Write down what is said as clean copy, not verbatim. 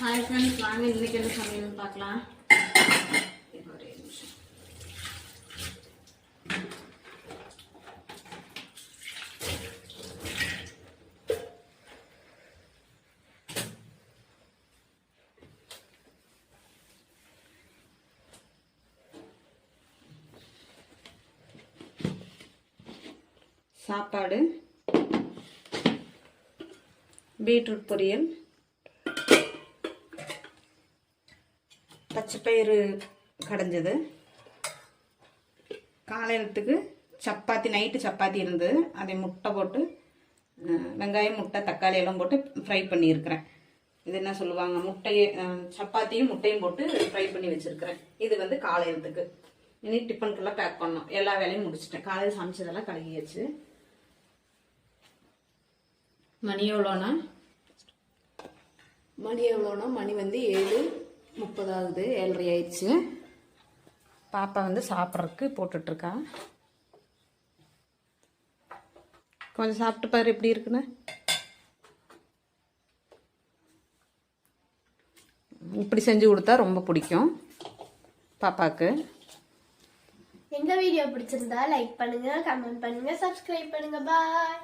Hi friends, வாங்க இன்னைக்கு என்ன சமையல்னு பார்க்கலாம். ஒரே நிமிஷம். சாப்பாடு, பீட்ரூட் பொரியல், பச்சைப்பயிறு கடைஞ்சது, காலையிலத்துக்கு சப்பாத்தி, நைட்டு சப்பாத்தி இருந்து அதை முட்டை போட்டு வெங்காயம், முட்டை, தக்காளி எல்லாம் போட்டு ஃப்ரை பண்ணியிருக்கிறேன். இது என்ன சொல்லுவாங்க, முட்டையை சப்பாத்தியும் முட்டையும் போட்டு ஃப்ரை பண்ணி வச்சுருக்கிறேன். இது வந்து காலையிலத்துக்கு. இனி டிஃபனுக்கெல்லாம் பேக் பண்ணோம். எல்லா வேலையும் முடிச்சிட்டேன். காலையில் சமைச்சதெல்லாம் கழுகியாச்சு. மணி எவ்வளோனா மணி வந்து 7:30 ஆகுது. 7:30 ஆயிடுச்சு. பாப்பா வந்து சாப்பிட்றதுக்கு போட்டுட்ருக்கா. கொஞ்சம் சாப்பிட்டு பாரு எப்படி இருக்குன்னு. இப்படி செஞ்சு கொடுத்தா ரொம்ப பிடிக்கும் பாப்பாவுக்கு. எங்க வீடியோ பிடிச்சிருந்தா லைக் பண்ணுங்க, கமெண்ட் பண்ணுங்க, சப்ஸ்கிரைப் பண்ணுங்க. பாய்.